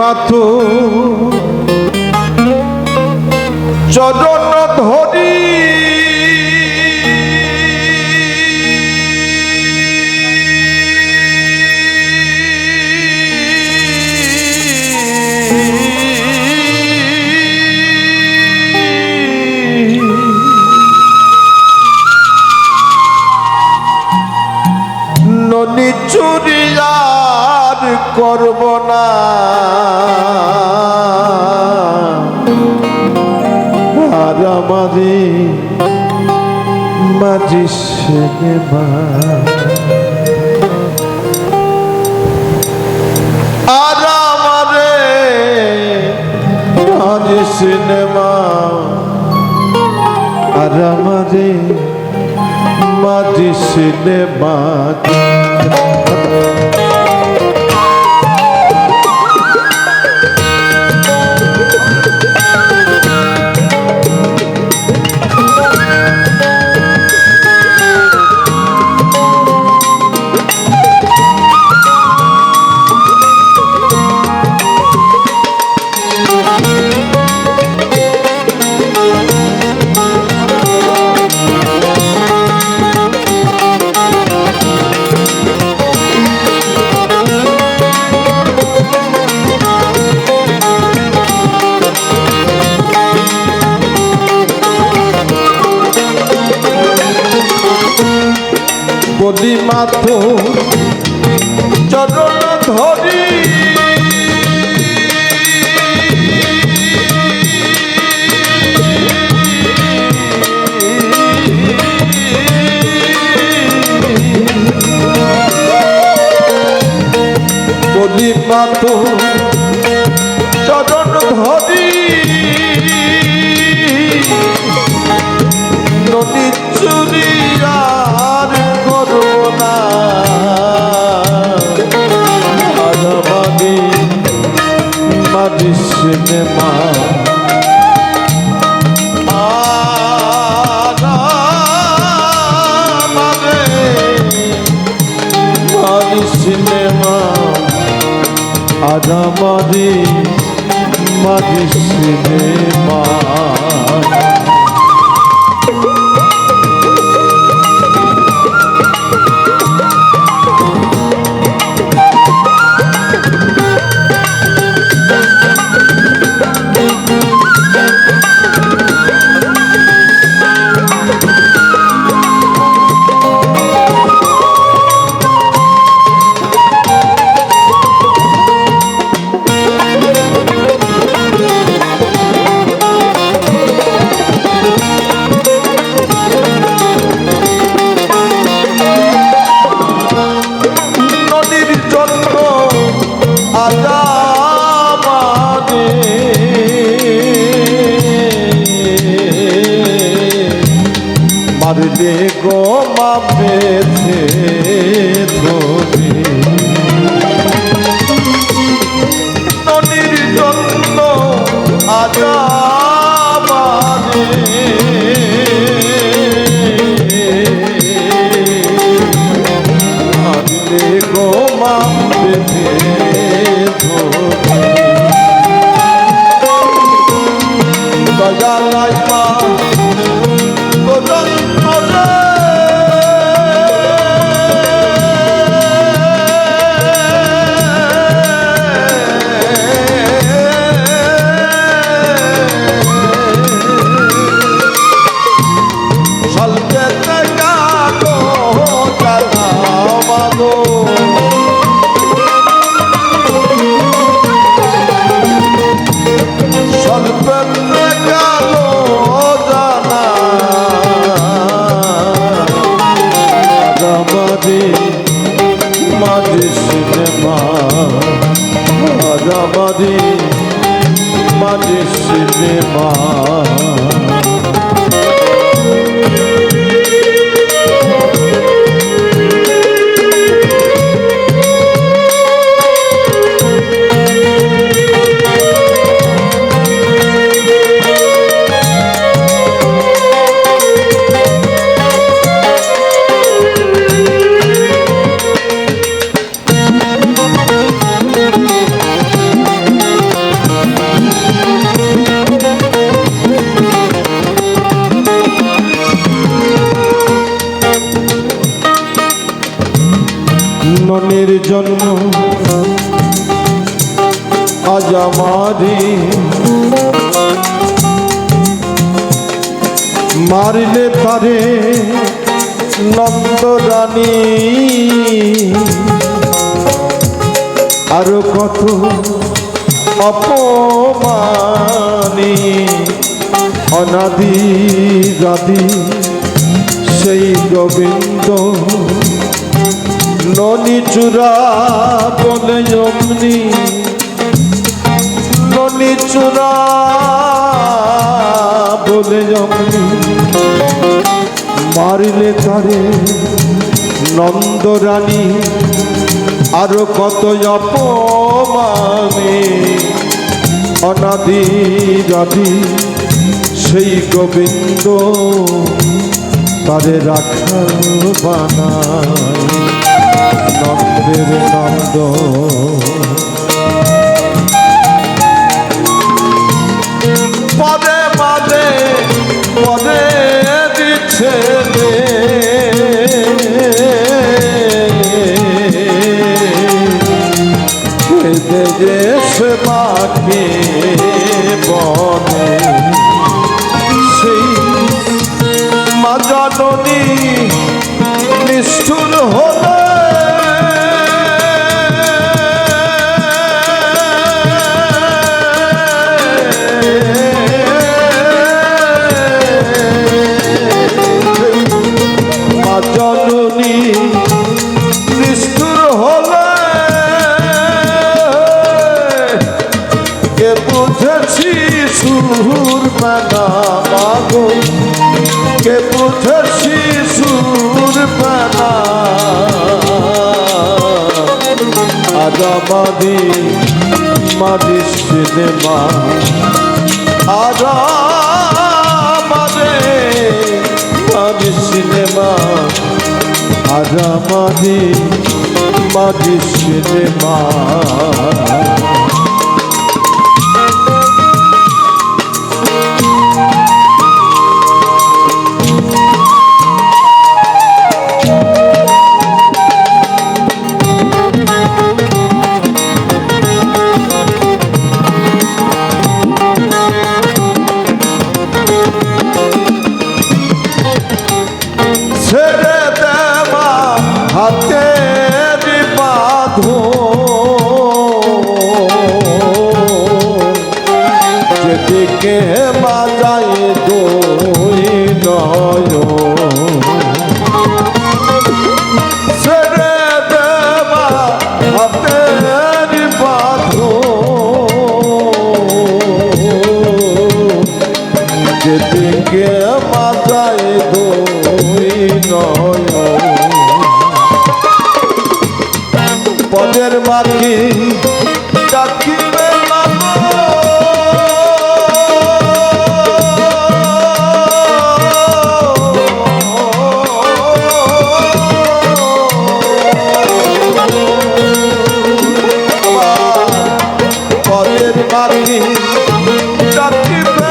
Matthew চরণ ধরি ননি চুরি আর করব না আর আমারে মাঝি সিনেমা আর আমারে মাঝি সিনেমা আর আমারে মাঝি সিনেমা বলি মাথু চরণ ধরি বলি মাথু চরণ ধরি নদী চুরি আর করব না আধাবাদী মাঝি সিনেমা মাঝি সিনেমা আধাবাদী মাঝি সিনেমা মারলে গো মাপেছে ধরি নদীর জন্য আজাবাদে মারলে গো মাপেছে ধরি দয়ালাই মা মাঝি সিনেমা আধাবাদী মাঝি সিনেমা ননের জন্য আজ আমারি মারিলে তারে নন্দরানী আরো কত অপমানী অনাদি রাধি সেই গোবিন্দ ননি চূড়া বলে অমনি ননি চূড়া বলে অমনি মারিলে তারে নন্দরানী আরো কত অপমানে অনাদি রাধি সেই গোবিন্দ তারে রাখাল বানায় নন্দের নন্দ পদে পদে পদে দিচ্ছে দেশ মাকে বনে সেই মা জননী নিষ্ঠুর হলে মা জননী নিষ্ঠুর হলে কে বুঝেছি সুর মেনা মাগো কে বুঝেছি সুর মেনা আজ আমাদি মাদি সিনেমা আজ আমাদে মাদি সিনেমা আজ আমাদি মাদি সিনেমা ছেড়ে দেওয়া হাতের বাঁধো যেদিকে বাজায় দুই নয়ন ছেড়ে দেওয়া হাতের বাঁধো যেদিকে বাজায় দুই পদের বাকি ডাকিবে পদের বাকি ডাকিবে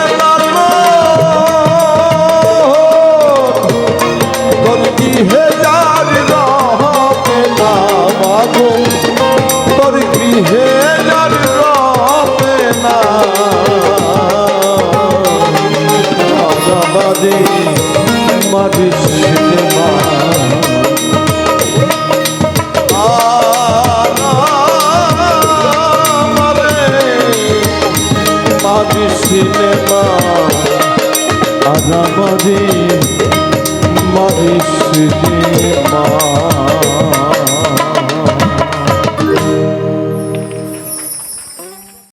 হেজার রবে না মাগো তোর গৃহে যার রবে না রাজাবাদী মাদি সিনেমা মাদি সিনেমা রাজাবাদী